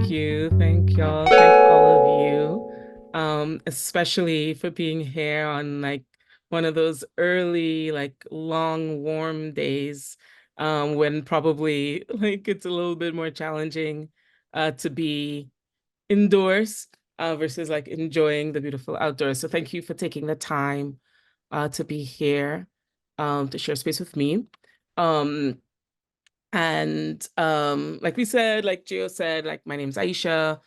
Thank you. Thank y'all. Thank all of you. Especially for being here on like one of those early, like long, warm days, when probably like it's a little bit more challenging to be indoors versus like enjoying the beautiful outdoors. So thank you for taking the time to be here to share space with me. Um, like we said, like Gio said, like my name's Aisha.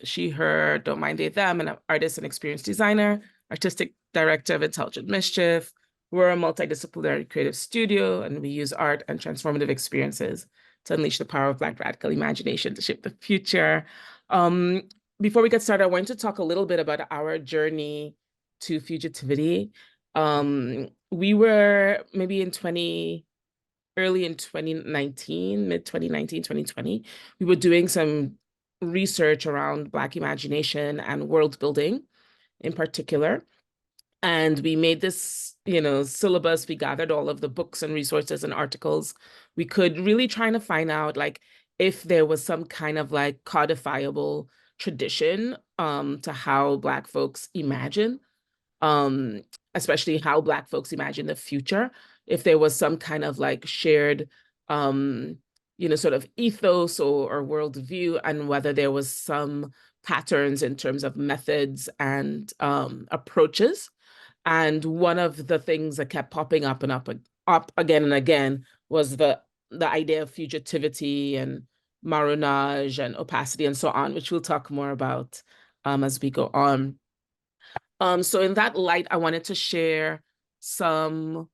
She, her, don't mind they, them, and I'm artist and experience designer, artistic director of Intelligent Mischief. We're a multidisciplinary creative studio, and we use art and transformative experiences to unleash the power of Black radical imagination to shape the future. Um, Before we get started, I wanted to talk a little bit about our journey to fugitivity. We were maybe early in 2019, mid 2019, 2020, we were doing some research around Black imagination and world building in particular. And we made this, syllabus. We gathered all of the books and resources and articles we could, really trying to find out like if there was some kind of like codifiable tradition to how Black folks imagine, um, especially how Black folks imagine the future, if there was some kind of like shared, um, sort of ethos or worldview, and whether there was some patterns in terms of methods and approaches. And one of the things that kept popping up and up again and again was the idea of fugitivity and marronage and opacity and so on, which we'll talk more about as we go on. So in that light, I wanted to share some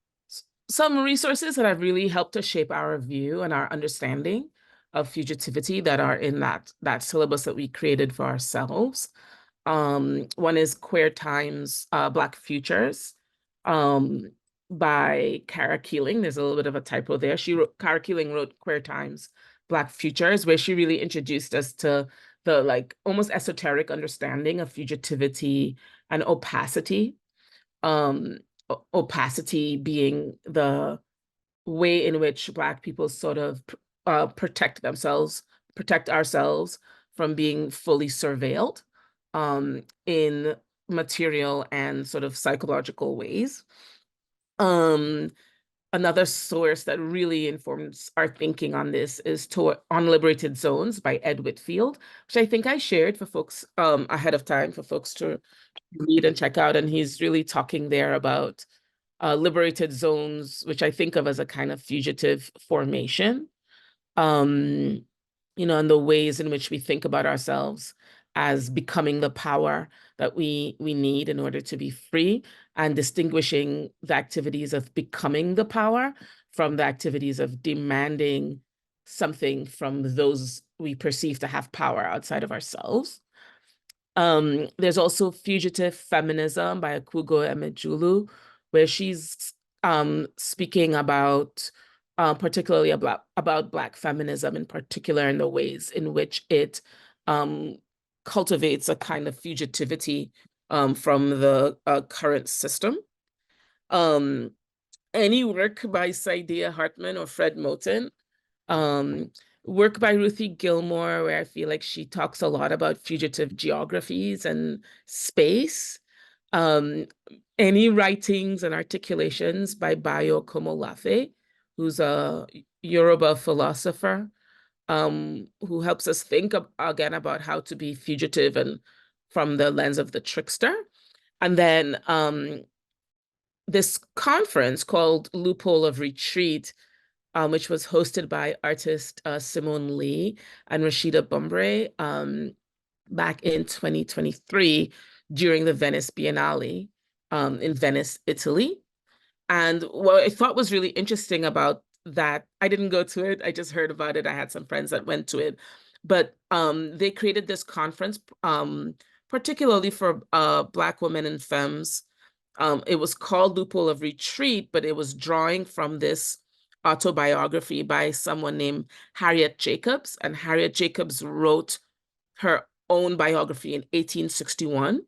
some resources that have really helped to shape our view and our understanding of fugitivity that are in that syllabus that we created for ourselves. One is Queer Times, Black Futures, um, by Kara Keeling. There's a little bit of a typo there. Kara Keeling wrote Queer Times, Black Futures, where she really introduced us to the like almost esoteric understanding of fugitivity and opacity. Um, Opacity being the way in which Black people sort of protect ourselves from being fully surveilled in material and sort of psychological ways. Um, Another source that really informs our thinking on this is On Liberated Zones by Ed Whitfield, which I think I shared for folks ahead of time for folks to read and check out. And he's really talking there about liberated zones, which I think of as a kind of fugitive formation, um, and the ways in which we think about ourselves as becoming the power that we need in order to be free, and distinguishing the activities of becoming the power from the activities of demanding something from those we perceive to have power outside of ourselves. There's also Fugitive Feminism by Akugo Emejulu, where she's speaking about particularly about Black feminism in particular, and the ways in which it um, cultivates a kind of fugitivity from the current system. Um, any work by Saidiya Hartman or Fred Moten, um, work by Ruthie Gilmore, where I feel like she talks a lot about fugitive geographies and space. Um, any writings and articulations by Bayo Komolafe, who's a Yoruba philosopher, who helps us think again about how to be fugitive and from the lens of the trickster. And then this conference called Loophole of Retreat, which was hosted by artist Simone Lee and Rashida Bumbre back in 2023 during the Venice Biennale in Venice, Italy. And what I thought was really interesting about that, I didn't go to it, I just heard about it. I had some friends that went to it. But they created this conference particularly for Black women and femmes. It was called Loophole of Retreat, but it was drawing from this autobiography by someone named Harriet Jacobs. And Harriet Jacobs wrote her own biography in 1861.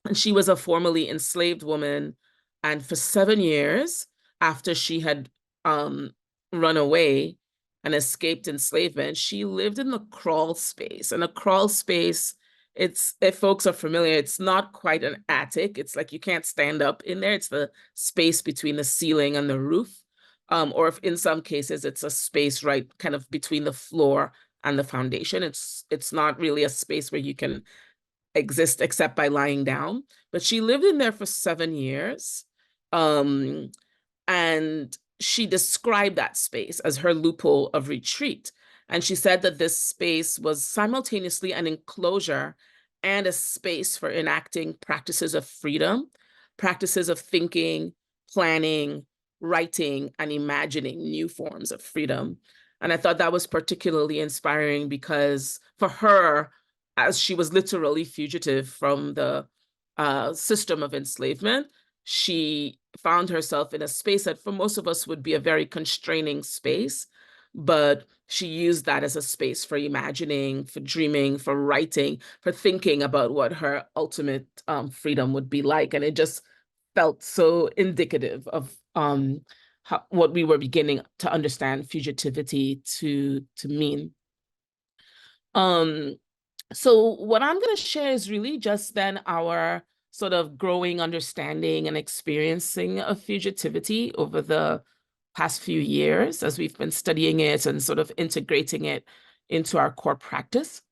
And she was a formerly enslaved woman. And for 7 years after she had run away and escaped enslavement, she lived in the crawl space. And a crawl space, it's, if folks are familiar, it's not quite an attic. It's like you can't stand up in there. It's the space between the ceiling and the roof. Or if in some cases it's a space right kind of between the floor and the foundation. It's not really a space where you can exist except by lying down. But she lived in there for 7 years. Um, and she described that space as her loophole of retreat. And she said that this space was simultaneously an enclosure and a space for enacting practices of freedom, practices of thinking, planning, writing, and imagining new forms of freedom. And I thought that was particularly inspiring because for her, as she was literally fugitive from the system of enslavement, she found herself in a space that for most of us would be a very constraining space, but she used that as a space for imagining, for dreaming, for writing, for thinking about what her ultimate freedom would be like. And it just felt so indicative of what we were beginning to understand fugitivity to mean. Um, so what I'm going to share is really just then our sort of growing understanding and experiencing of fugitivity over the past few years as we've been studying it and sort of integrating it into our core practice.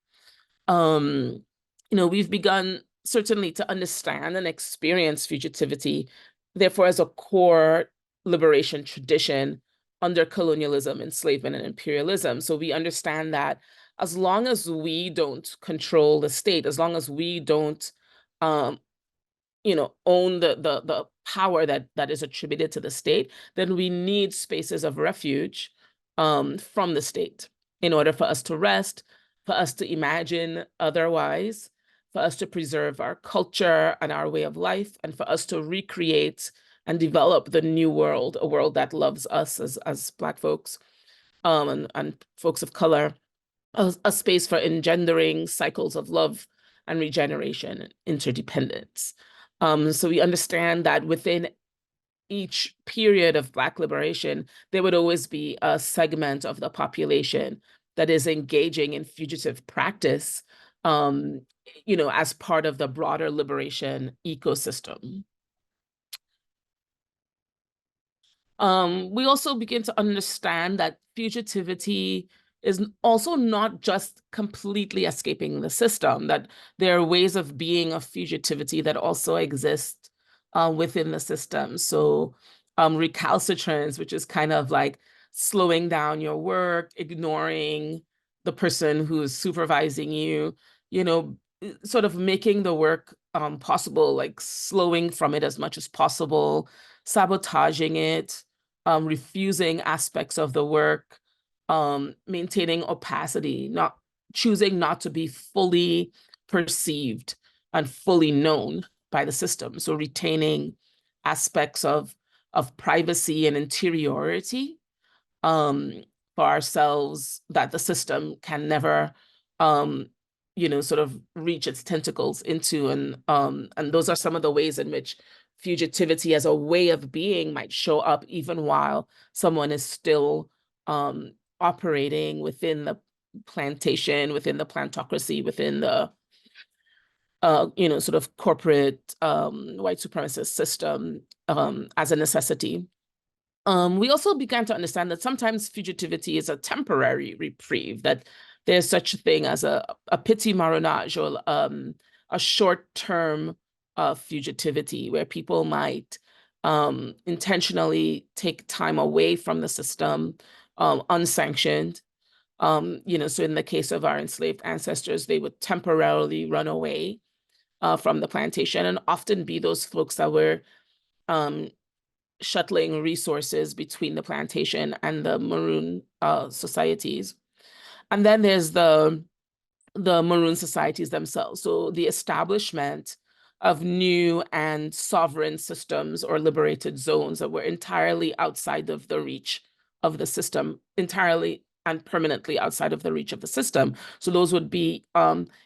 We've begun certainly to understand and experience fugitivity, therefore, as a core liberation tradition under colonialism, enslavement, and imperialism. So we understand that as long as we don't control the state, as long as we don't, own the power that is attributed to the state, then we need spaces of refuge from the state in order for us to rest, for us to imagine otherwise, for us to preserve our culture and our way of life, and for us to recreate and develop the new world, a world that loves us as Black folks and folks of color, a space for engendering cycles of love and regeneration and interdependence. So we understand that within each period of Black liberation, there would always be a segment of the population that is engaging in fugitive practice, as part of the broader liberation ecosystem. We also begin to understand that fugitivity is also not just completely escaping the system, that there are ways of being of fugitivity that also exist within the system. So recalcitrance, which is kind of like slowing down your work, ignoring the person who is supervising you, sort of making the work possible, like slowing from it as much as possible, sabotaging it, refusing aspects of the work, maintaining opacity, not choosing not to be fully perceived and fully known by the system. So retaining aspects of privacy and interiority for ourselves that the system can never sort of reach its tentacles into. And those are some of the ways in which fugitivity as a way of being might show up even while someone is still operating within the plantation, within the plantocracy, within the sort of corporate white supremacist system as a necessity. We also began to understand that sometimes fugitivity is a temporary reprieve, that there's such a thing as a petit marronage, or a short-term fugitivity where people might intentionally take time away from the system, unsanctioned. So in the case of our enslaved ancestors, they would temporarily run away from the plantation, and often be those folks that were shuttling resources between the plantation and the maroon societies. And then there's the maroon societies themselves. So the establishment of new and sovereign systems or liberated zones that were entirely outside of the reach of the system, entirely and permanently outside of the reach of the system. So those would be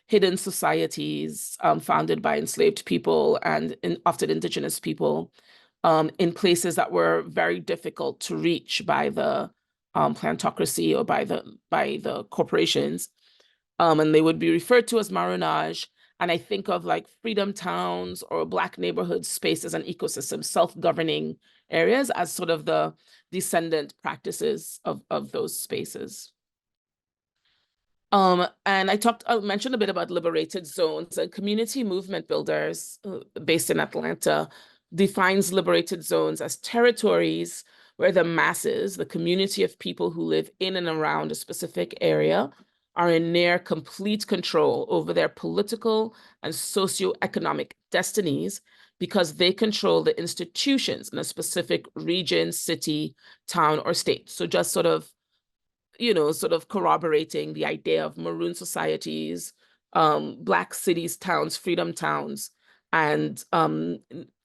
hidden societies founded by enslaved people and often indigenous people, in places that were very difficult to reach by the plantocracy or by the corporations. And they would be referred to as marronage. And I think of like freedom towns or Black neighborhood spaces and ecosystems, self-governing areas as sort of the descendant practices of those spaces. And I mentioned a bit about liberated zones. And community movement builders based in Atlanta defines liberated zones as territories where the masses, the community of people who live in and around a specific area, are in near complete control over their political and socioeconomic destinies because they control the institutions in a specific region, city, town, or state. So just sort of sort of corroborating the idea of maroon societies, Black cities, towns, freedom towns, and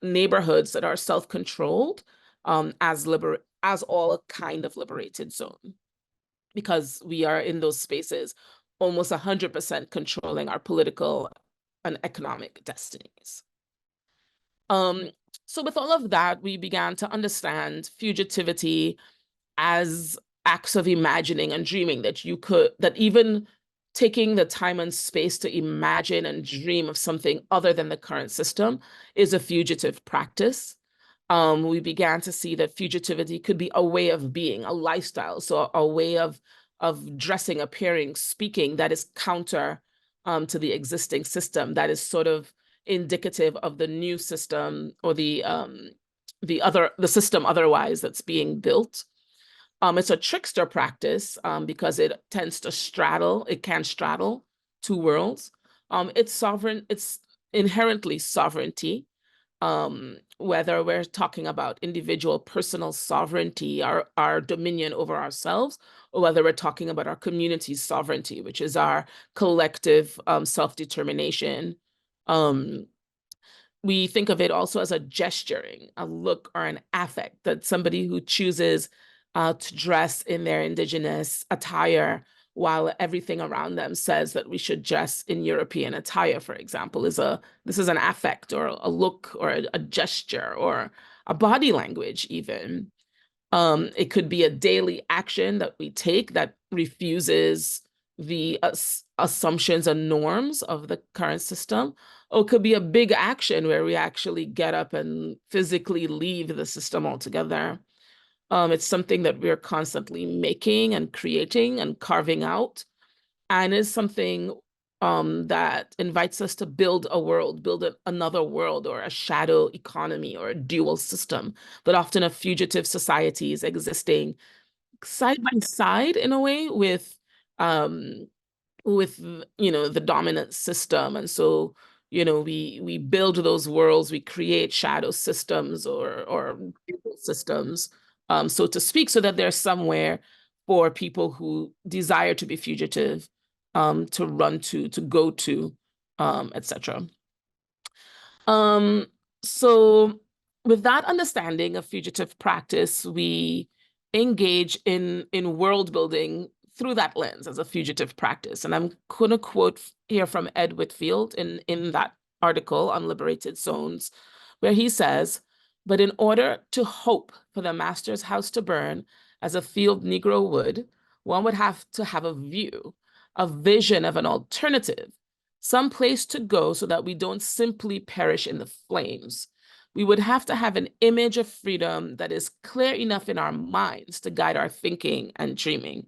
neighborhoods that are self-controlled as all a kind of liberated zone, because we are in those spaces almost 100% controlling our political and economic destinies. So with all of that, we began to understand fugitivity as acts of imagining and dreaming, that even taking the time and space to imagine and dream of something other than the current system is a fugitive practice. We began to see that fugitivity could be a way of being, a lifestyle, so a way of dressing, appearing, speaking that is counter to the existing system, that is sort of indicative of the new system or the system otherwise that's being built. It's a trickster practice because it can straddle two worlds. It's inherently sovereignty, whether we're talking about individual personal sovereignty, our dominion over ourselves, or whether we're talking about our community's sovereignty, which is our collective self-determination. We think of it also as a gesturing, a look or an affect, that somebody who chooses to dress in their indigenous attire while everything around them says that we should dress in European attire, for example, this is an affect or a look or a gesture or a body language even. It could be a daily action that we take that refuses the assumptions and norms of the current system, or it could be a big action where we actually get up and physically leave the system altogether. It's something that we're constantly making and creating and carving out, and is something that invites us to build a world, another world, or a shadow economy, or a dual system, but often a fugitive societies existing side by side in a way with the dominant system. And so we build those worlds, we create shadow systems or systems, so to speak, so that there's somewhere for people who desire to be fugitive to run to go to, etc. So with that understanding of fugitive practice, we engage in world building through that lens as a fugitive practice. And I'm going to quote here from Ed Whitfield in that article on liberated zones, where he says, "But in order to hope for the master's house to burn as a field Negro would, one would have to have a view, a vision of an alternative, some place to go so that we don't simply perish in the flames. We would have to have an image of freedom that is clear enough in our minds to guide our thinking and dreaming."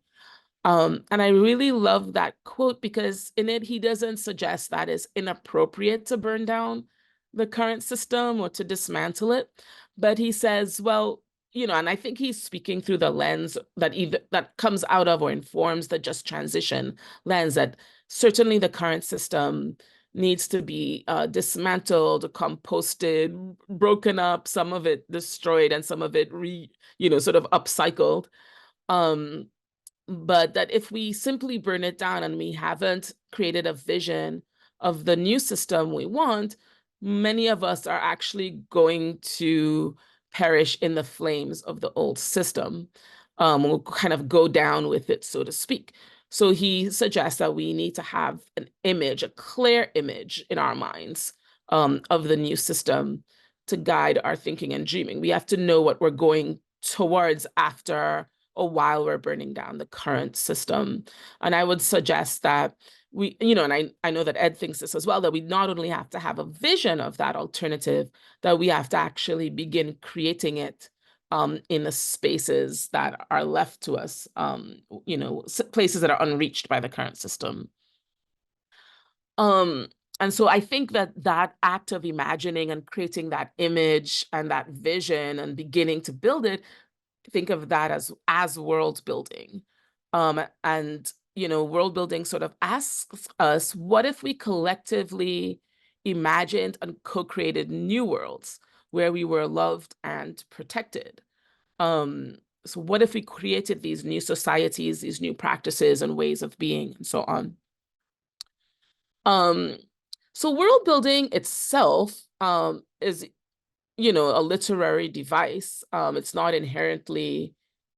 And I really love that quote because in it, he doesn't suggest that it's inappropriate to burn down the current system or to dismantle it, but he says, well, and I think he's speaking through the lens that comes out of or informs the just transition lens, that certainly the current system needs to be dismantled, composted, broken up, some of it destroyed, and some of it sort of upcycled. But that if we simply burn it down and we haven't created a vision of the new system we want, many of us are actually going to perish in the flames of the old system. We'll kind of go down with it, so to speak. So he suggests that we need to have an image, a clear image in our minds of the new system to guide our thinking and dreaming. We have to know what we're going towards after or while we're burning down the current system. And I would suggest that we, and I know that Ed thinks this as well, that we not only have to have a vision of that alternative, that we have to actually begin creating it in the spaces that are left to us, places that are unreached by the current system. Um, and so I think that that act of imagining and creating that image and that vision and beginning to build it, think of that as world building. And world building sort of asks us, what if we collectively imagined and co-created new worlds where we were loved and protected? Um, so what if we created these new societies, these new practices and ways of being, and so on? Um, so world building itself is, a literary device. It's not inherently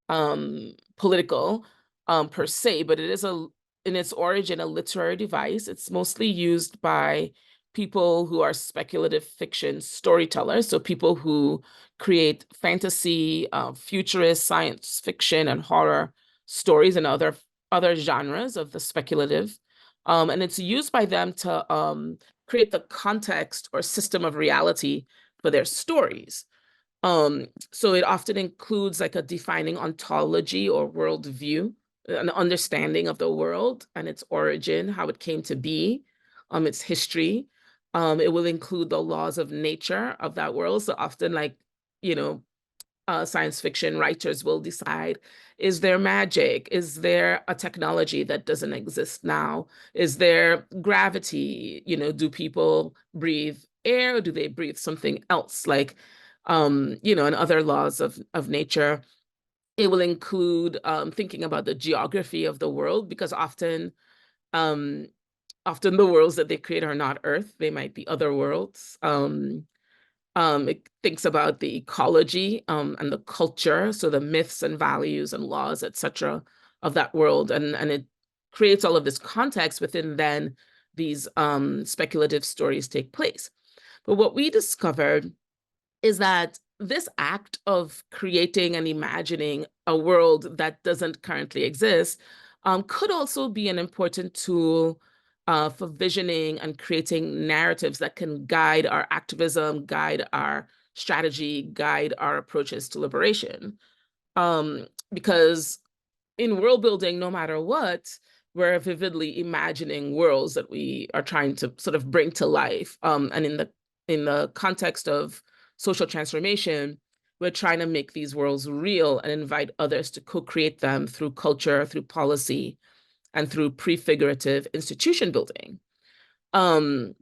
political per se, but it is in its origin a literary device. It's mostly used by people who are speculative fiction storytellers, so people who create fantasy, futurist, science fiction, and horror stories and other genres of the speculative. And it's used by them to create the context or system of reality for their stories. So it often includes like a defining ontology or worldview, an understanding of the world and its origin, how it came to be, its history. It will include the laws of nature of that world. So often, like, you know, science fiction writers will decide, is there magic? Is there a technology that doesn't exist now? Is there gravity? Do people breathe air or do they breathe something else? Like, and other laws of nature. It will include thinking about the geography of the world, because um, often the worlds that they create are not Earth. They might be other worlds. It thinks about the ecology and the culture, so the myths and values and laws, etc., of that world, and it creates all of this context within then these speculative stories take place. But what we discovered is that this act of creating and imagining a world that doesn't currently exist could also be an important tool for visioning and creating narratives that can guide our activism, guide our strategy, guide our approaches to liberation. Because in world building, no matter what, we're vividly imagining worlds that we are trying to sort of bring to life. And in the context of social transformation, we're trying to make these worlds real and invite others to co-create them through culture, through policy, and through prefigurative institution building. Um,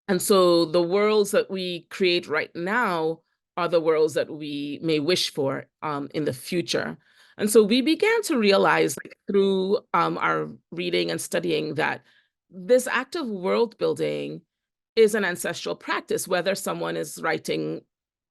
and so the worlds that we create right now are the worlds that we may wish for in the future. And so we began to realize, like, through our reading and studying, that this act of world building is an ancestral practice, whether someone is writing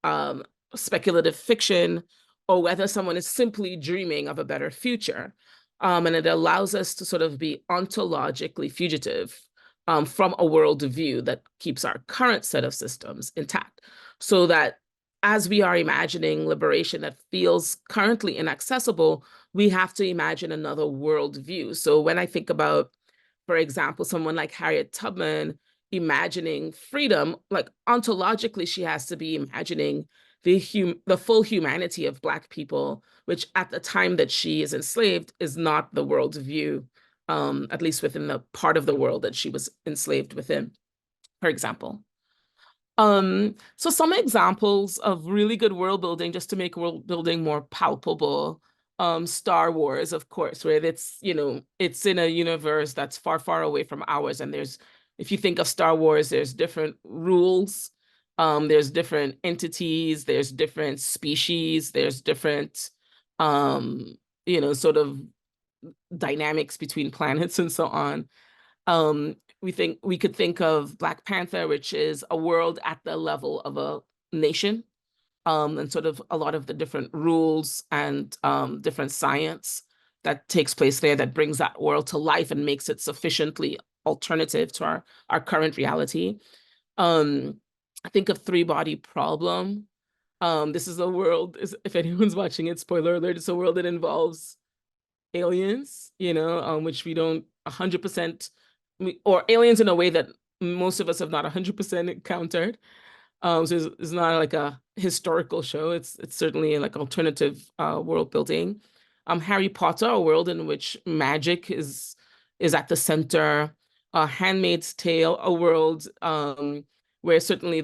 um, speculative fiction or whether someone is simply dreaming of a better future. And it allows us to sort of be ontologically fugitive from a worldview that keeps our current set of systems intact. So that as we are imagining liberation that feels currently inaccessible, we have to imagine another worldview. So when I think about, for example, someone like Harriet Tubman imagining freedom, like ontologically, she has to be imagining the full humanity of Black people, which at the time that she is enslaved is not the worldview, at least within the part of the world that she was enslaved within, for example. So some examples of really good world building, just to make world building more palpable. Star Wars, of course, where it's in a universe that's far, far away from ours. And if you think of Star Wars, there's different rules, there's different entities, there's different species, there's different, sort of dynamics between planets and so on. We could think of Black Panther, which is a world at the level of a nation, and sort of a lot of the different rules and different science that takes place there that brings that world to life and makes it sufficiently alternative to our current reality. I think of Three Body Problem, This is a world, if anyone's watching it, spoiler alert, it's a world that involves aliens, which we don't 100%, or aliens in a way that most of us have not 100% encountered. So it's not like a historical show. It's certainly like alternative world building. Harry Potter, a world in which magic is at the center. Handmaid's Tale, a world where certainly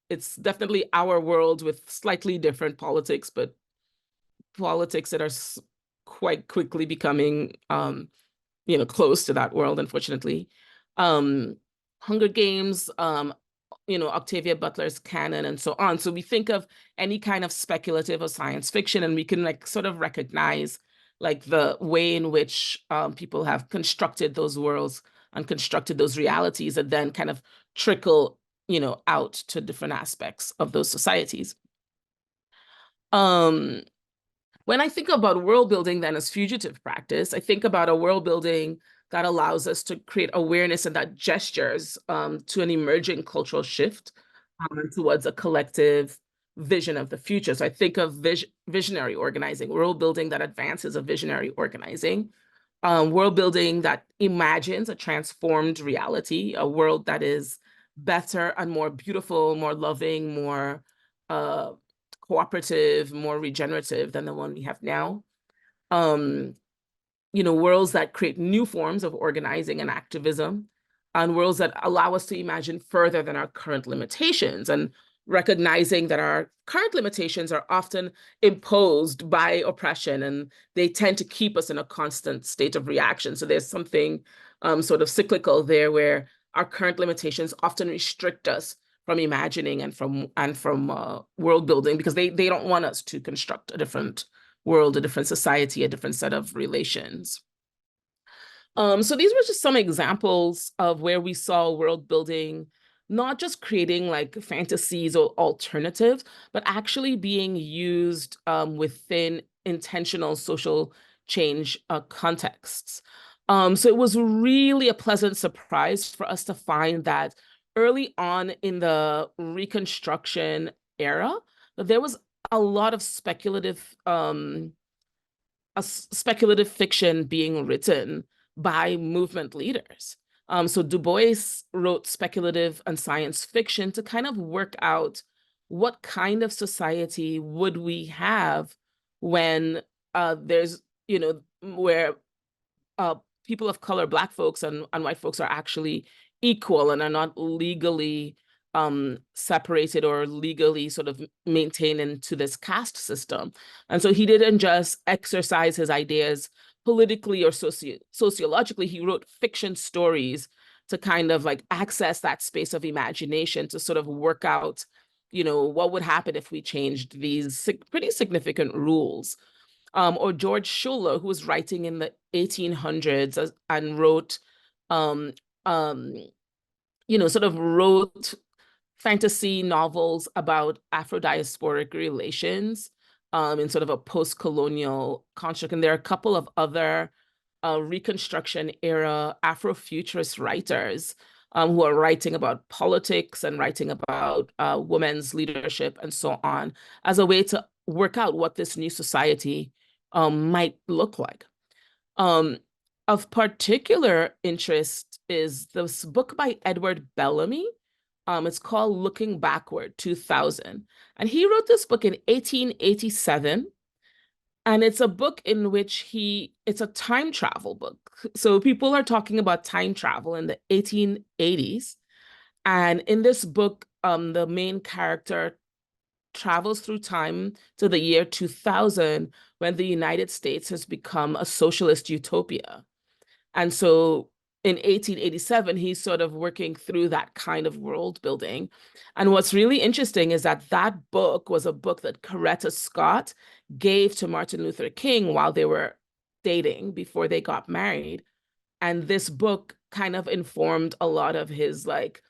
it's definitely our world with slightly different politics, but politics that are quite quickly becoming close to that world, unfortunately. Um, Hunger Games, Octavia Butler's canon and so on. So we think of any kind of speculative or science fiction, and we can like sort of recognize like the way in which people have constructed those worlds and constructed those realities that then kind of trickle, out to different aspects of those societies. Um, when I think about world building then as fugitive practice, I think about a world building that allows us to create awareness and that gestures to an emerging cultural shift towards a collective vision of the future. So I think of visionary organizing, world building that advances a visionary organizing, world building that imagines a transformed reality, a world that is better and more beautiful, more loving, more uh, cooperative, more regenerative than the one we have now. Um, Worlds that create new forms of organizing and activism, and worlds that allow us to imagine further than our current limitations, and recognizing that our current limitations are often imposed by oppression and they tend to keep us in a constant state of reaction. So there's something sort of cyclical there where our current limitations often restrict us from imagining and from world building because they don't want us to construct a different world, a different society, a different set of relations. So these were just some examples of where we saw world building, not just creating like fantasies or alternatives, but actually being used within intentional social change contexts. So it was really a pleasant surprise for us to find that early on in the Reconstruction era, that there was a lot of speculative fiction being written by movement leaders. So Du Bois wrote speculative and science fiction to kind of work out what kind of society would we have when there's, where uh, people of color, Black folks and white folks are actually equal and are not legally separated or legally sort of maintained into this caste system. And so he didn't just exercise his ideas politically or sociologically, he wrote fiction stories to kind of like access that space of imagination to sort of work out, what would happen if we changed these pretty significant rules. Or George Schuller, who was writing in the 1800s and wrote, um, um, sort of wrote fantasy novels about Afro-diasporic relations in sort of a post-colonial construct. And there are a couple of other Reconstruction era Afrofuturist writers who are writing about politics and writing about women's leadership and so on as a way to work out what this new society might look like. Um, of particular interest is this book by Edward Bellamy. It's called Looking Backward, 2000. And he wrote this book in 1887. And it's a book in which it's a time travel book. So people are talking about time travel in the 1880s. And in this book, the main character travels through time to the year 2000 when the United States has become a socialist utopia. And so in 1887, he's sort of working through that kind of world building. And what's really interesting is that that book was a book that Coretta Scott gave to Martin Luther King while they were dating before they got married. And this book kind of informed a lot of his like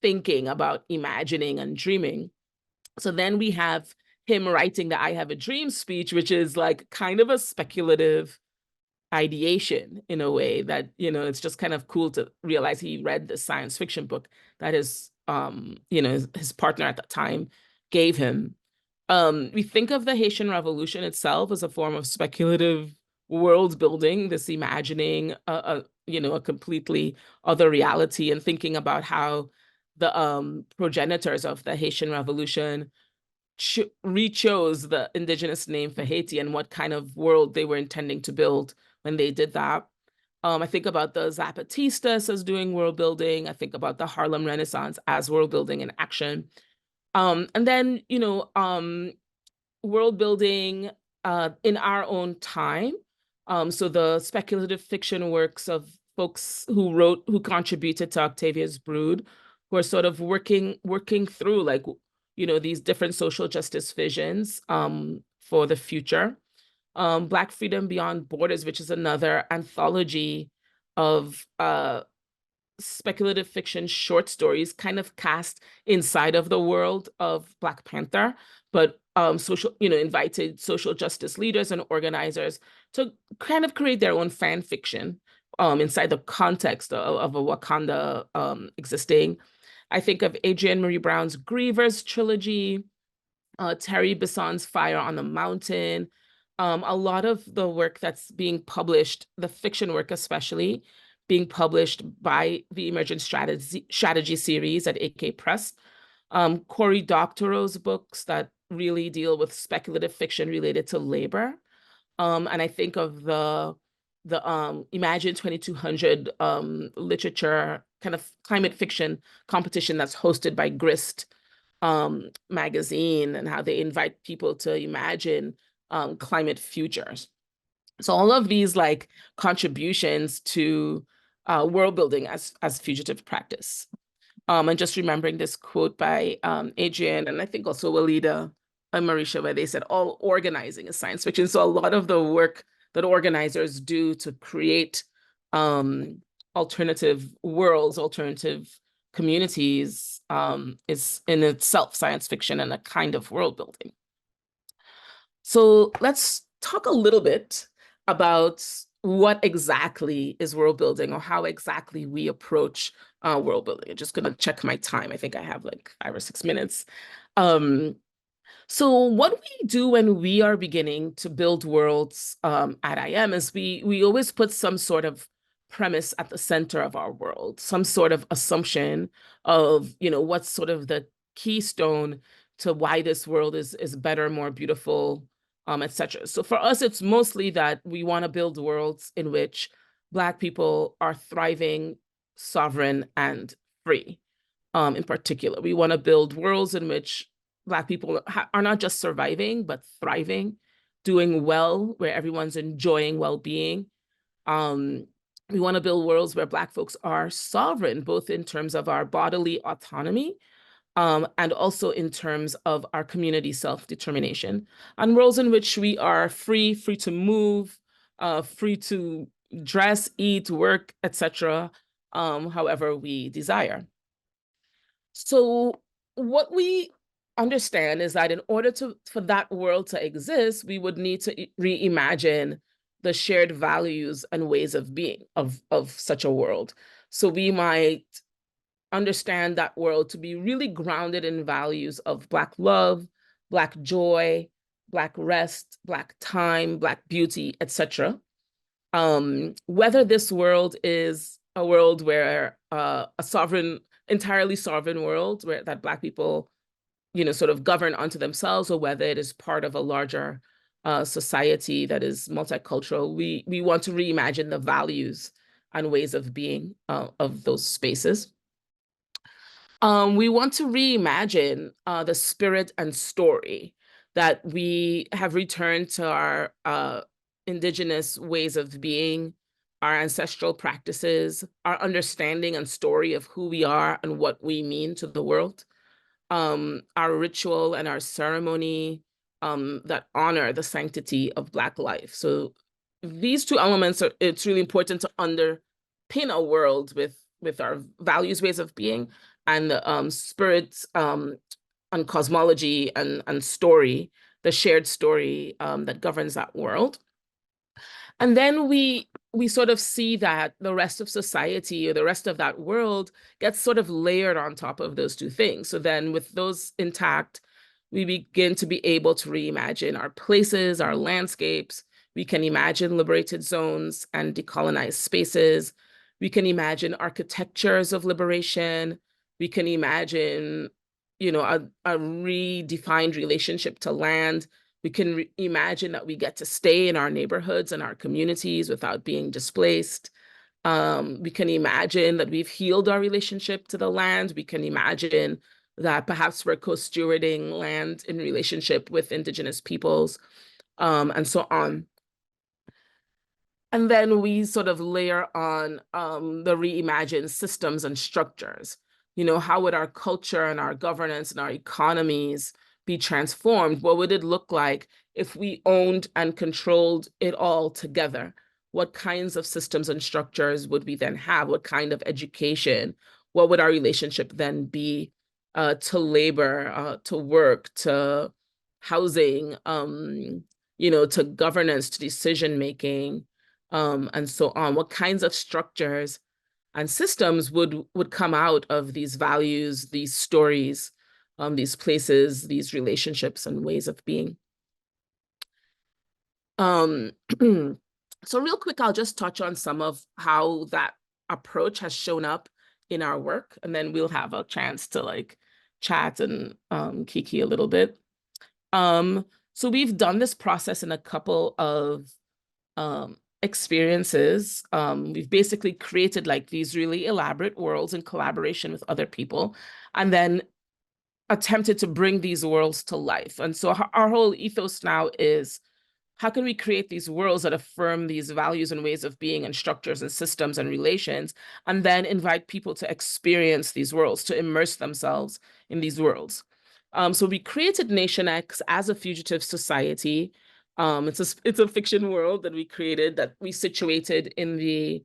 thinking about imagining and dreaming. So then we have him writing the I Have a Dream speech, which is like kind of a speculative ideation in a way that, it's just kind of cool to realize he read the science fiction book that his partner at the time gave him. We think of the Haitian Revolution itself as a form of speculative world building, this imagining a completely other reality, and thinking about how the progenitors of the Haitian Revolution re-chose the indigenous name for Haiti and what kind of world they were intending to build when they did that. I think about the Zapatistas as doing world building. I think about the Harlem Renaissance as world building in action. And then, world building in our own time. So the speculative fiction works of folks who contributed to Octavia's Brood, who are sort of working through like, these different social justice visions for the future. Black Freedom Beyond Borders, which is another anthology of speculative fiction short stories kind of cast inside of the world of Black Panther, but invited social justice leaders and organizers to kind of create their own fan fiction inside the context of a Wakanda existing. I think of Adrienne Marie Brown's Grievers trilogy, Terry Bisson's Fire on the Mountain. A lot of the work that's being published, the fiction work especially, being published by the Emergent Strategy series at AK Press. Cory Doctorow's books that really deal with speculative fiction related to labor. And I think of the Imagine 2200 literature kind of climate fiction competition that's hosted by Grist magazine, and how they invite people to imagine climate futures. So all of these like contributions to world building as fugitive practice. And just remembering this quote by Adrienne, and I think also Walida and Marisha, where they said all organizing is science fiction. So a lot of the work that organizers do to create alternative worlds, alternative communities is in itself science fiction and a kind of world building. So let's talk a little bit about what exactly is world building, or how exactly we approach world building. I'm just going to check my time. I think I have like 5 or 6 minutes. So what we do when we are beginning to build worlds at IM is we always put some sort of premise at the center of our world, some sort of assumption of, what's sort of the keystone to why this world is better, more beautiful, etc. So for us, it's mostly that we want to build worlds in which Black people are thriving, sovereign, and free. In particular, we want to build worlds in which Black people are not just surviving, but thriving, doing well, where everyone's enjoying well-being. We want to build worlds where Black folks are sovereign, both in terms of our bodily autonomy, and also in terms of our community self-determination, and worlds in which we are free to move, free to dress, eat, work, etc., however we desire. So what we understand is that in order for that world to exist, we would need to reimagine the shared values and ways of being of such a world. So we might understand that world to be really grounded in values of Black love, Black joy, Black rest, Black time, Black beauty, etc. Whether this world is a world where entirely sovereign world where that Black people, sort of govern unto themselves, or whether it is part of a larger society that is multicultural, we want to reimagine the values and ways of being of those spaces. We want to reimagine the spirit and story that we have returned to our indigenous ways of being, our ancestral practices, our understanding and story of who we are and what we mean to the world, our ritual and our ceremony that honor the sanctity of Black life. So these two elements it's really important to underpin a world with our values, ways of being, and the spirit and cosmology and story, the shared story that governs that world. And then we sort of see that the rest of society, or the rest of that world, gets sort of layered on top of those two things. So then with those intact, we begin to be able to reimagine our places, our landscapes. We can imagine liberated zones and decolonized spaces. We can imagine architectures of liberation. We can imagine, a redefined relationship to land. We can imagine that we get to stay in our neighborhoods and our communities without being displaced. We can imagine that we've healed our relationship to the land. We can imagine that perhaps we're co-stewarding land in relationship with Indigenous peoples, and so on. And then we sort of layer on the reimagined systems and structures. How would our culture and our governance and our economies be transformed? What would it look like if we owned and controlled it all together? What kinds of systems and structures would we then have? What kind of education? What would our relationship then be to labor, to work, to housing, to governance, to decision making? And so on. What kinds of structures and systems would come out of these values, these stories, these places, these relationships and ways of being? So real quick, I'll just touch on some of how that approach has shown up in our work, and then we'll have a chance to chat and kiki a little bit. So we've done this process in a couple of experiences. We've basically created these really elaborate worlds in collaboration with other people, and then attempted to bring these worlds to life. And so our whole ethos now is, how can we create these worlds that affirm these values and ways of being and structures and systems and relations, and then invite people to experience these worlds, to immerse themselves in these worlds. So we created Nation X as a fugitive society. It's a fiction world that we created, that we situated in the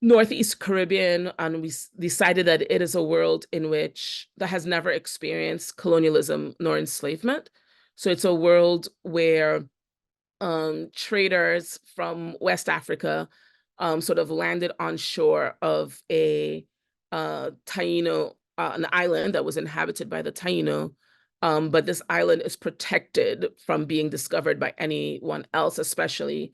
Northeast Caribbean, and we decided that it is a world that has never experienced colonialism nor enslavement. So it's a world where traders from West Africa sort of landed on shore of a Taino, an island that was inhabited by the Taino. But this island is protected from being discovered by anyone else, especially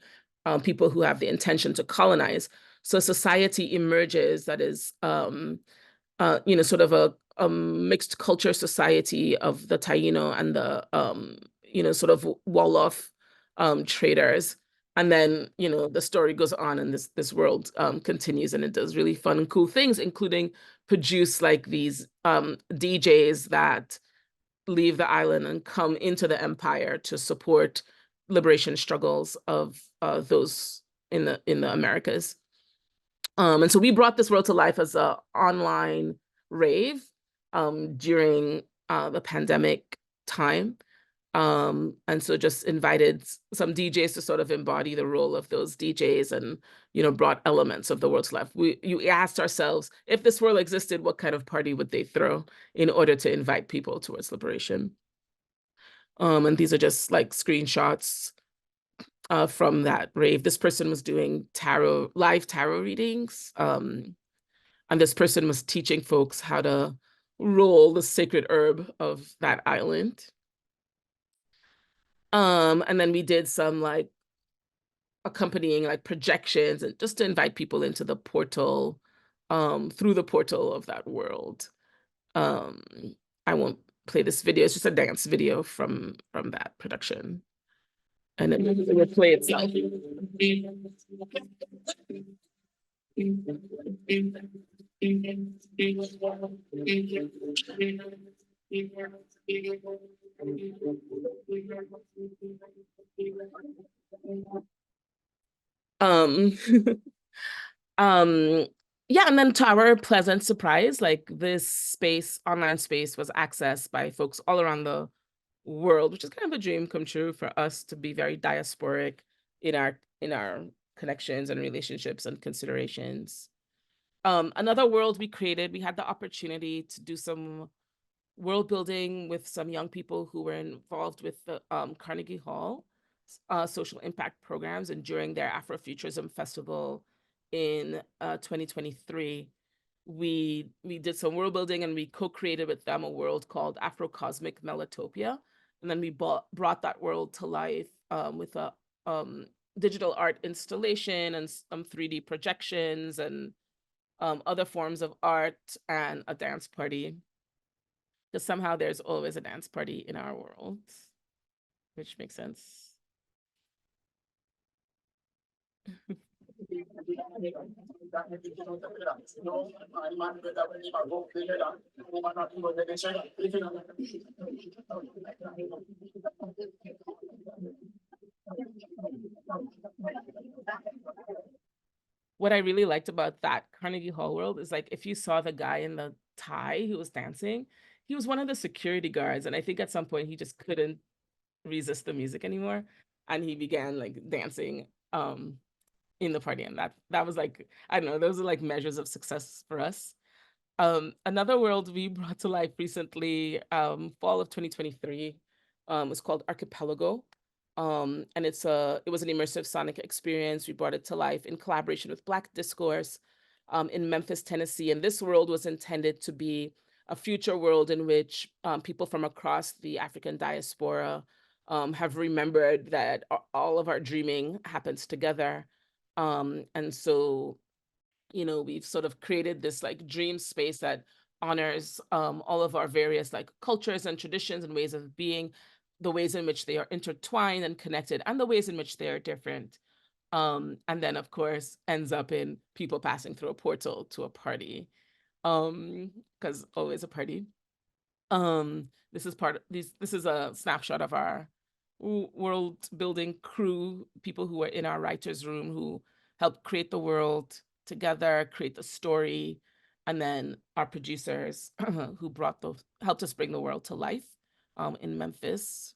people who have the intention to colonize. So society emerges that is, sort of a mixed culture society of the Taino and the, sort of Wolof traders. And then, the story goes on, and this world continues, and it does really fun and cool things, including produce these DJs that leave the island and come into the empire to support liberation struggles of those in the Americas. And so we brought this world to life as an online rave during the pandemic time. And so just invited some DJs to sort of embody the role of those DJs, and, brought elements of the world to life. You asked ourselves, if this world existed, what kind of party would they throw in order to invite people towards liberation? And these are just screenshots from that rave. This person was doing live tarot readings. And this person was teaching folks how to roll the sacred herb of that island. And then we did some accompanying projections, and just to invite people into the portal, through the portal of that world. I won't play this video. It's just a dance video from that production. And then it will play itself. Um, yeah, and then to our pleasant surprise, this online space was accessed by folks all around the world, which is kind of a dream come true for us to be very diasporic in our connections and relationships and considerations. Another world we created, we had the opportunity to do some world building with some young people who were involved with the Carnegie Hall social impact programs, and during their Afrofuturism Festival in 2023. we did some world building, and we co-created with them a world called Afrocosmic Melatopia. And then we brought that world to life with a digital art installation and some 3D projections and other forms of art and a dance party. Because somehow there's always a dance party in our world, which makes sense. What I really liked about that Carnegie Hall world is, like, if you saw the guy in the tie who was dancing, he was one of the security guards. And I think at some point he just couldn't resist the music anymore. And he began like dancing in the party. And that was like, I don't know, those are like measures of success for us. Another world we brought to life recently, fall of 2023, was called Archipelago. And it was an immersive sonic experience. We brought it to life in collaboration with Black Discourse in Memphis, Tennessee. And this world was intended to be a future world in which people from across the African diaspora have remembered that all of our dreaming happens together. And so, we've sort of created this like dream space that honors all of our various like cultures and traditions and ways of being, the ways in which they are intertwined and connected, and the ways in which they are different. And then, of course, ends up in people passing through a portal to a party, because always a party. This is a snapshot of our world building crew, people who were in our writers' room who helped create the world together, create the story, and then our producers who helped us bring the world to life in Memphis.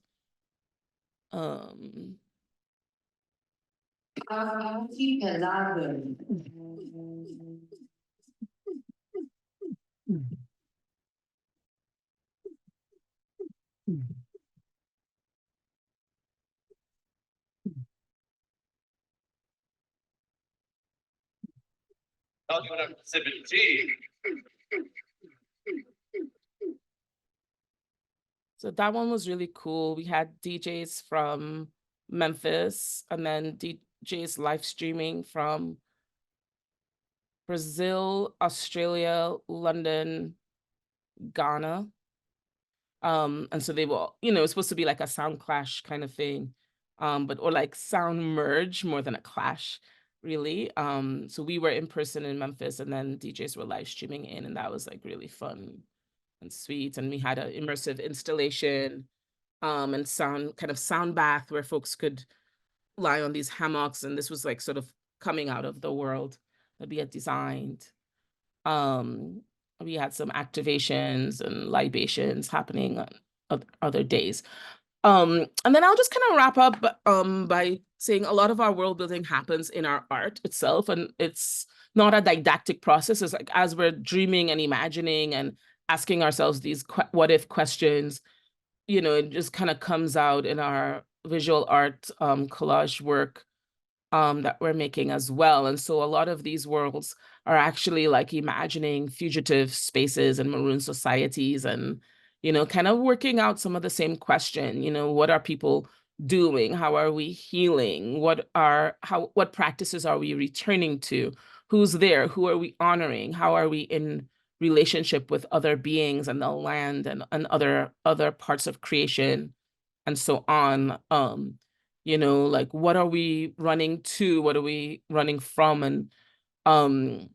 So that one was really cool. We had DJs from Memphis, and then DJs live streaming from Brazil, Australia, London, Ghana. And so they were, it's supposed to be like a sound clash kind of thing, or like sound merge more than a clash, really. So we were in person in Memphis, and then DJs were live streaming in, and that was like really fun and sweet. And we had an immersive installation, and sound bath where folks could lie on these hammocks, and this was like sort of coming out of the world that we had designed. Um, we had some activations and libations happening on other days. And then I'll just kind of wrap up by saying a lot of our world building happens in our art itself, and it's not a didactic process. It's like as we're dreaming and imagining and asking ourselves these what if questions, it just kind of comes out in our visual art collage work that we're making as well. And so a lot of these worlds are actually like imagining fugitive spaces and maroon societies, and, kind of working out some of the same question, what are people doing? How are we healing? What practices are we returning to? Who's there? Who are we honoring? How are we in relationship with other beings and the land and other parts of creation and so on? Like, what are we running to? What are we running from? And um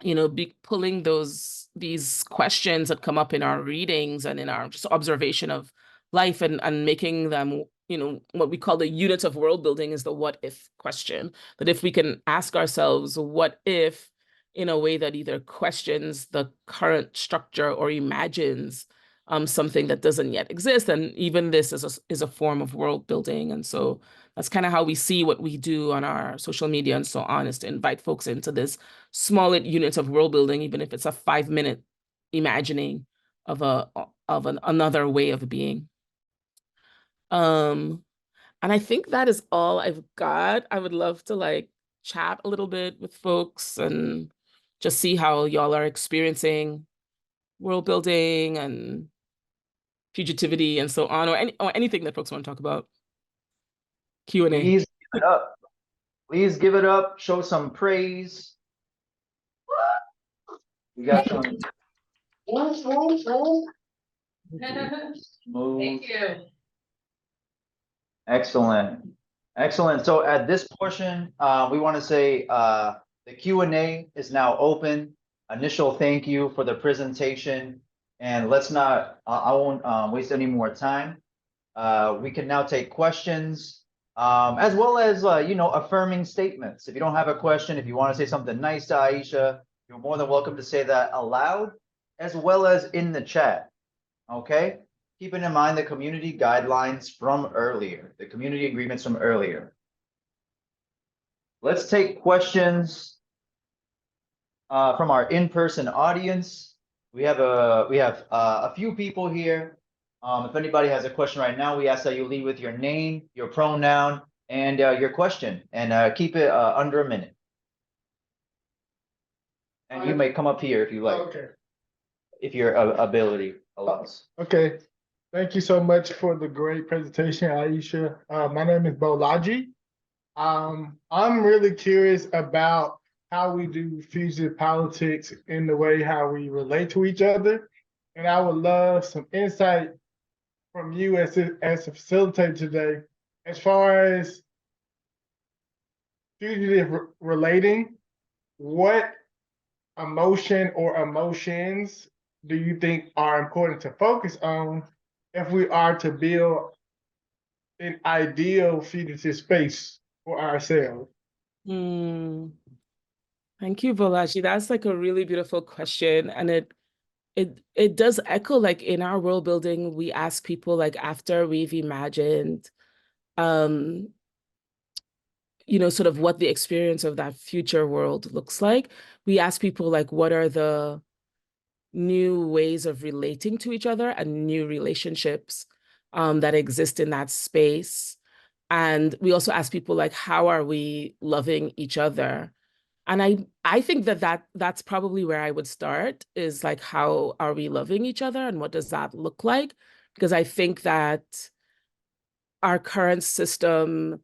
be pulling these questions that come up in our readings and in our just observation of life, and making them, what we call the unit of world building is the what if question. That if we can ask ourselves what if in a way that either questions the current structure or imagines something that doesn't yet exist, and even this is a form of world building. And so that's kind of how we see what we do on our social media and so on, is to invite folks into this small units of world building, even if it's a 5-minute imagining of another way of being. And I think that is all I've got. I would love to like chat a little bit with folks and just see how y'all are experiencing world building and fugitivity and so on, or anything that folks want to talk about. Q&A. Please give it up. Please give it up. Show some praise. We got some. Thank you. Excellent. Excellent. So at this portion, we want to say the Q&A is now open. Initial thank you for the presentation. And let's not, I won't waste any more time. We can now take questions, as well as, affirming statements. If you don't have a question, if you want to say something nice to Aisha, you're more than welcome to say that aloud, as well as in the chat. Okay? Keeping in mind the community guidelines from earlier, the community agreements from earlier. Let's take questions from our in-person audience. We have a few people here. If anybody has a question right now, we ask that you lead with your name, your pronoun, and your question, and keep it under a minute. And you may come up here if you like. Okay. If your ability allows. Okay. Thank you so much for the great presentation, Aisha. My name is Bolaji. I'm really curious about how we do fugitive politics in the way how we relate to each other. And I would love some insight from you as a facilitator today, as far as fugitive relating, what emotion or emotions do you think are important to focus on if we are to build an ideal fugitive space for ourselves? Thank you, Bolaji. That's like a really beautiful question. And it does echo, like, in our world building, we ask people, like, after we've imagined sort of what the experience of that future world looks like, we ask people, like, what are the new ways of relating to each other and new relationships that exist in that space. And we also ask people, like, how are we loving each other? And I think that's probably where I would start, is like, how are we loving each other and what does that look like? Because I think that our current system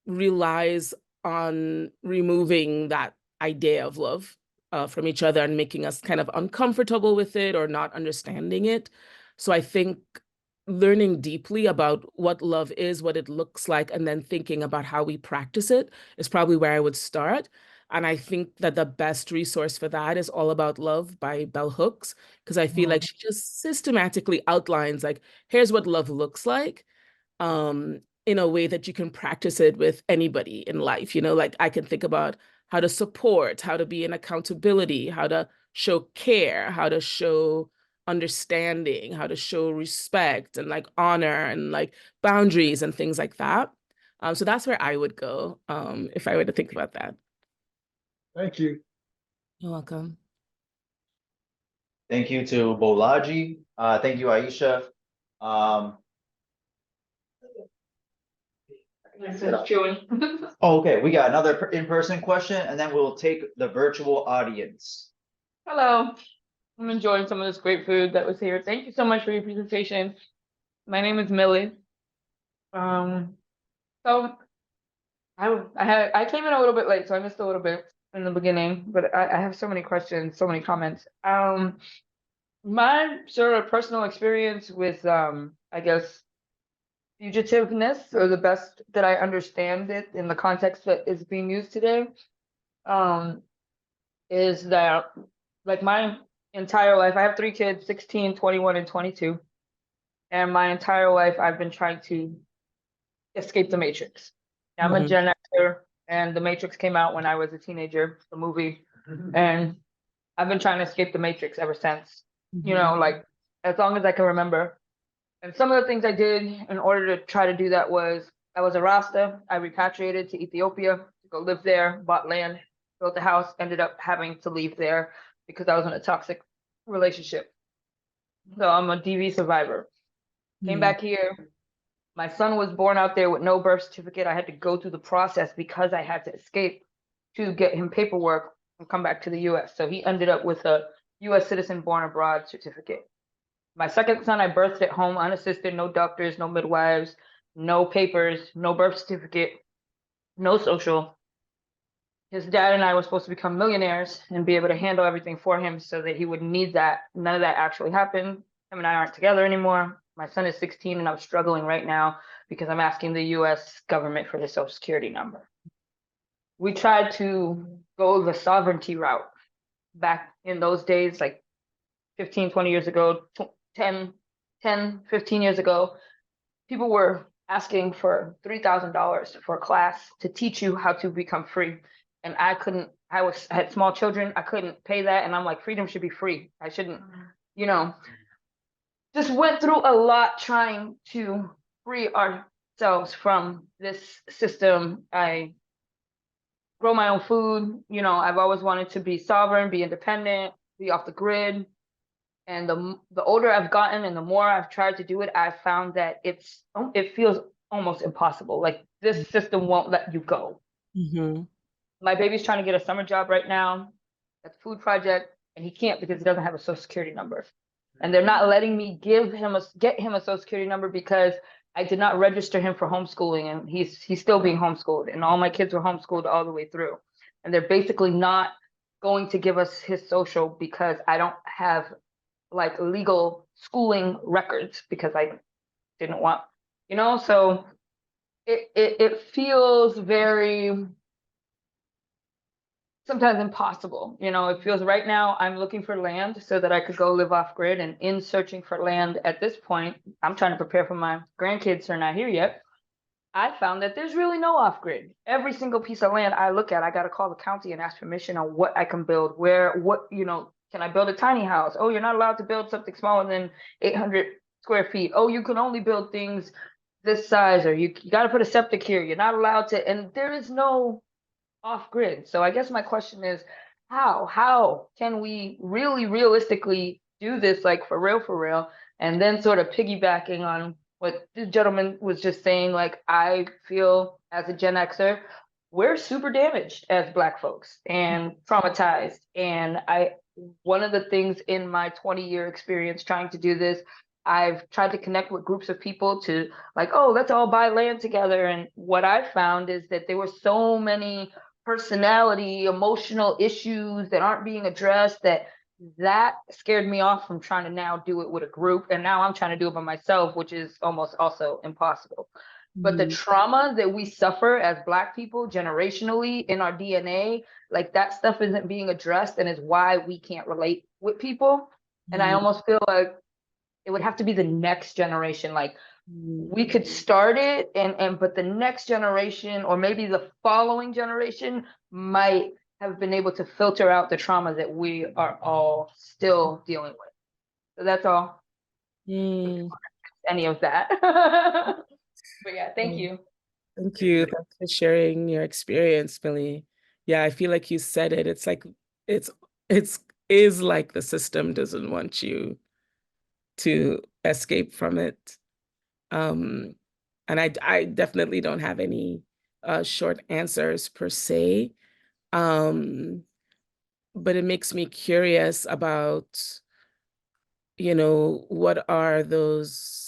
relies on removing that idea of love from each other and making us kind of uncomfortable with it or not understanding it. So I think learning deeply about what love is, what it looks like, and then thinking about how we practice it is probably where I would start. And I think that the best resource for that is All About Love by Bell Hooks, because I feel like she just systematically outlines, like, here's what love looks like, in a way that you can practice it with anybody in life. Like, I can think about how to support, how to be in accountability, how to show care, how to show understanding, how to show respect and, like, honor and, like, boundaries and things like that. So that's where I would go if I were to think about that. Thank you. You're welcome. Thank you to Bolaji. Thank you, Aisha. Okay, we got another in-person question, and then we'll take the virtual audience. Hello, I'm enjoying some of this great food that was here. Thank you so much for your presentation. My name is Millie. So I came in a little bit late, so I missed a little bit in the beginning, but I have so many questions, so many comments. My sort of personal experience with I guess fugitiveness, or the best that I understand it in the context that is being used today, is that, like, my entire life, I have 3 kids, 16, 21, and 22. And my entire life, I've been trying to escape the Matrix. I'm a Gen Xer, and the Matrix came out when I was a teenager, the movie. And I've been trying to escape the Matrix ever since, like, as long as I can remember. And some of the things I did in order to try to do that was, I was a Rasta. I repatriated to Ethiopia to go live there, bought land, built a house, ended up having to leave there because I was in a toxic relationship. So I'm a DV survivor. Came back here. My son was born out there with no birth certificate. I had to go through the process because I had to escape to get him paperwork and come back to the US. So he ended up with a US citizen born abroad certificate. My second son, I birthed at home, unassisted, no doctors, no midwives, no papers, no birth certificate, no social. His dad and I were supposed to become millionaires and be able to handle everything for him so that he wouldn't need that. None of that actually happened. Him and I aren't together anymore. My son is 16 and I'm struggling right now because I'm asking the US government for his social security number. We tried to go the sovereignty route back in those days, like 15, 20 years ago, 10, 15 years ago. People were asking for $3,000 for a class to teach you how to become free. And I couldn't, I had small children, I couldn't pay that. And I'm like, freedom should be free. I shouldn't, you know, just went through a lot trying to free ourselves from this system. I grow my own food. You know, I've always wanted to be sovereign, be independent, be off the grid. And the older I've gotten and the more I've tried to do it, I've found that it feels almost impossible. Like this system won't let you go. Mm-hmm. My baby's trying to get a summer job right now at the food project, and he can't because he doesn't have a social security number. And they're not letting me get him a social security number because I did not register him for homeschooling, and he's still being homeschooled, and all my kids were homeschooled all the way through. And they're basically not going to give us his social because I don't have like legal schooling records because I didn't want, you know, so it feels very sometimes impossible. You know, it feels right now I'm looking for land so that I could go live off grid, and in searching for land at this point, I'm trying to prepare for my grandkids who are not here yet. I found that there's really no off grid. Every single piece of land I look at, I got to call the county and ask permission on what I can build, you know, can I build a tiny house? Oh, you're not allowed to build something smaller than 800 square feet. Oh, you can only build things this size, or you got to put a septic here. You're not allowed to, and there is no off grid. So I guess my question is, how can we really realistically do this, like for real? And then sort of piggybacking on what the gentleman was just saying, like I feel as a Gen Xer, we're super damaged as Black folks and traumatized. And one of the things in my 20-year experience trying to do this, I've tried to connect with groups of people to like, oh, let's all buy land together. And what I found is that there were so many personality, emotional issues that aren't being addressed that scared me off from trying to now do it with a group. And now I'm trying to do it by myself, which is almost also impossible. But the trauma that we suffer as Black people generationally in our DNA, like that stuff isn't being addressed and is why we can't relate with people. And I almost feel like it would have to be the next generation. Like we could start it but the next generation or maybe the following generation might have been able to filter out the trauma that we are all still dealing with. So that's all. Any of that. But yeah, thank you. Thank you. Thanks for sharing your experience, Millie. Yeah, I feel like you said it. It's like it's is like the system doesn't want you to escape from it. And I definitely don't have any short answers per se. But it makes me curious about, you know, what are those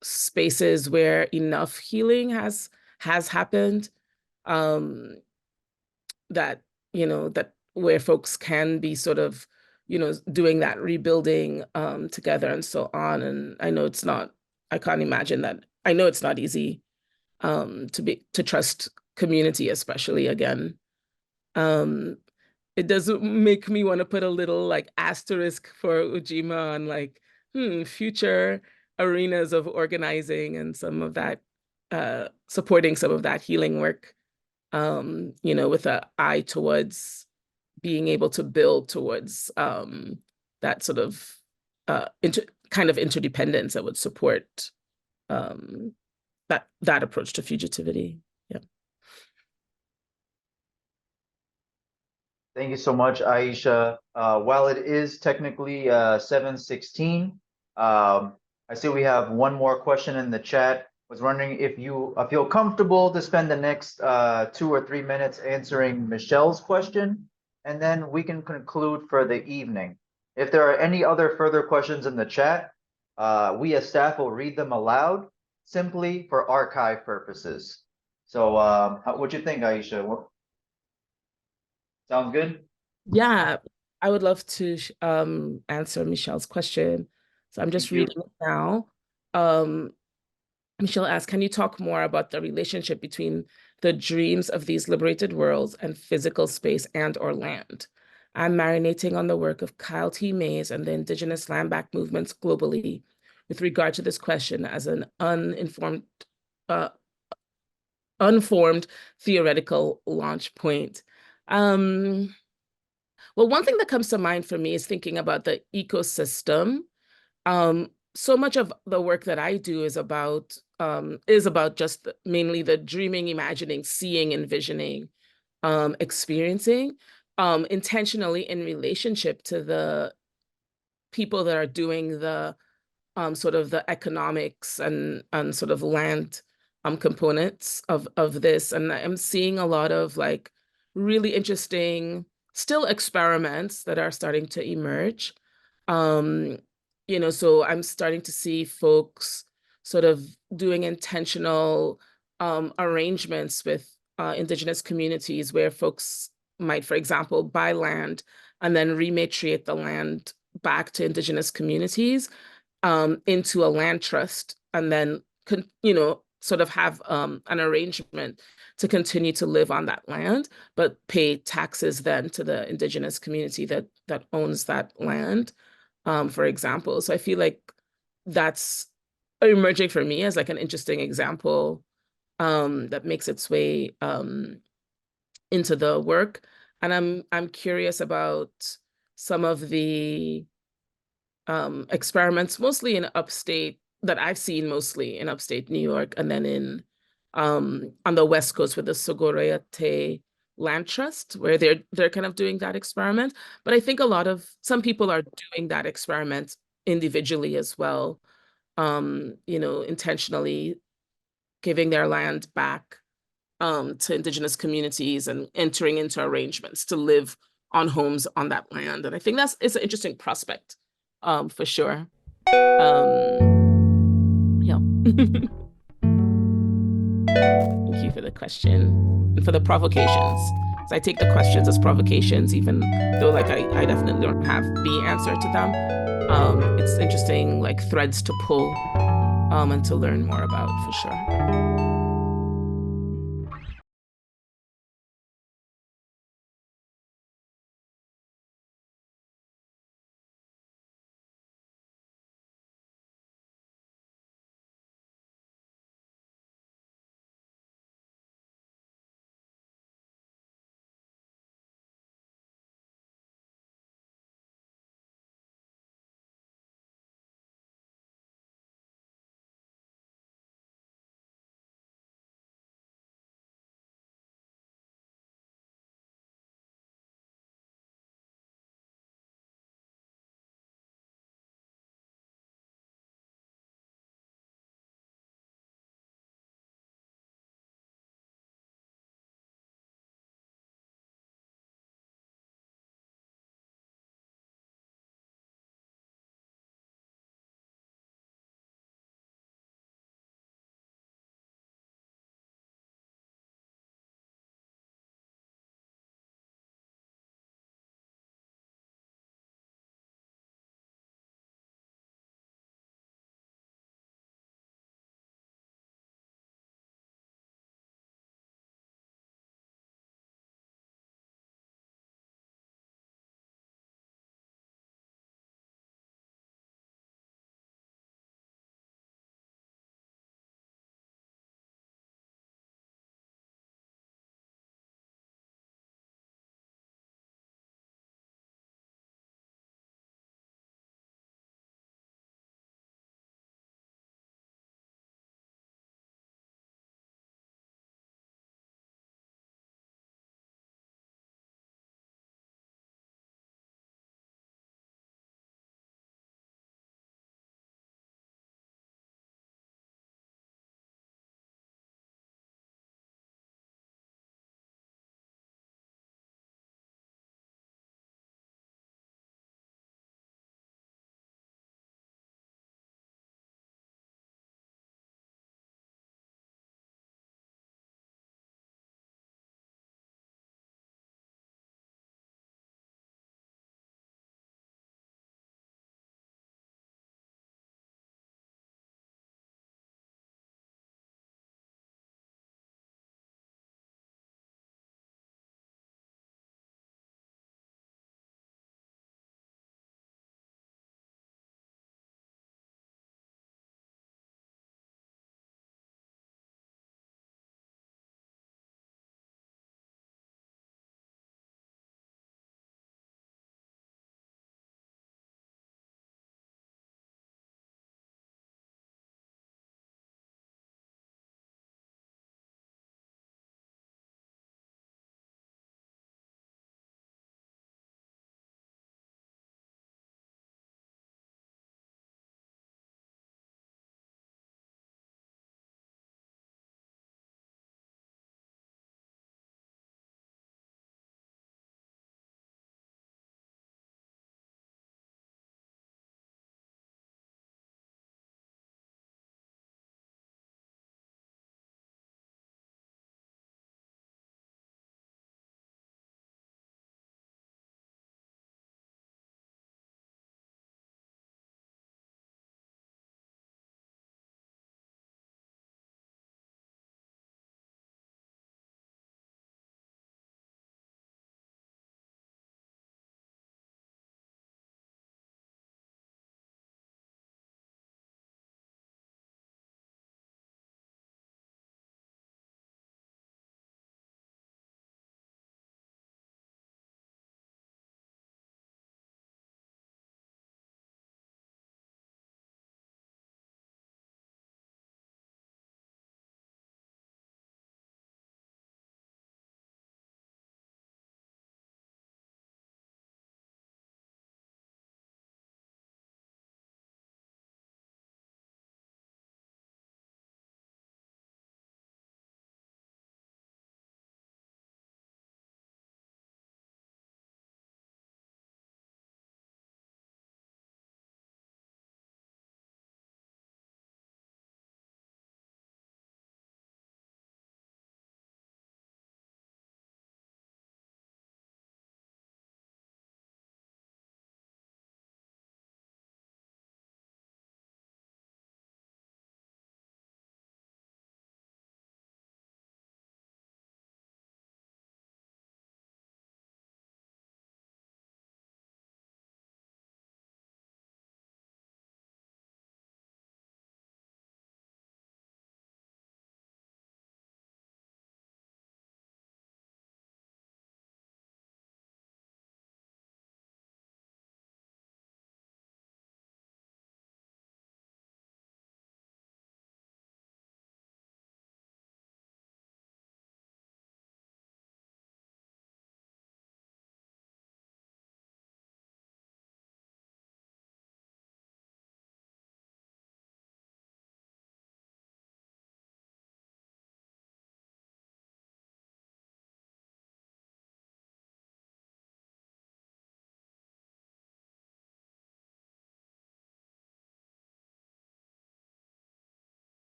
spaces where enough healing has happened, that, you know, that where folks can be sort of, you know, doing that rebuilding together and so on. And I know it's not, I can't imagine that. I know it's not easy to trust community, especially again. It does make me want to put a little like asterisk for Ujima on like future arenas of organizing and some of that supporting some of that healing work, you know, with an eye towards being able to build towards that sort of kind of interdependence that would support that approach to fugitivity. Yeah. Thank you so much, Aisha. While it is technically 7:16, I see we have one more question in the chat. Was wondering if you feel comfortable to spend the next 2 or 3 minutes answering Michelle's question. and then we can conclude for the evening. If there are any other further questions in the chat, we as staff will read them aloud simply for archive purposes. So what you think, Aisha? Sounds good? Yeah, I would love to answer Michelle's question. So I'm just Thank you. reading it now. Michelle asks, can you talk more about the relationship between the dreams of these liberated worlds and physical space and or land? I'm marinating on the work of Kyle T. Mays and the indigenous land back movements globally with regard to this question as an unformed theoretical launch point. Well, one thing that comes to mind for me is thinking about the ecosystem. So much of the work that I do is about just mainly the dreaming, imagining, seeing, envisioning, experiencing, intentionally in relationship to the people that are doing the sort of the economics and sort of land components of this. And I'm seeing a lot of like really interesting still experiments that are starting to emerge. So I'm starting to see folks sort of doing intentional arrangements with indigenous communities where folks might, for example, buy land and then rematriate the land back to indigenous communities into a land trust, and then sort of have an arrangement to continue to live on that land, but pay taxes then to the indigenous community that owns that land, for example. So I feel like that's emerging for me as like an interesting example that makes its way into the work. And I'm curious about some of the experiments, mostly in upstate, that I've seen mostly in upstate New York, and then in on the West Coast with the Sogorea-Te Land Trust, where they're kind of doing that experiment. But I think some people are doing that experiment individually as well, intentionally giving their land back to indigenous communities and entering into arrangements to live on homes on that land. And I think it's an interesting prospect, for sure. Yeah. Thank you for the question and for the provocations. So I take the questions as provocations, even though like I definitely don't have the answer to them. It's interesting like threads to pull and to learn more about, for sure.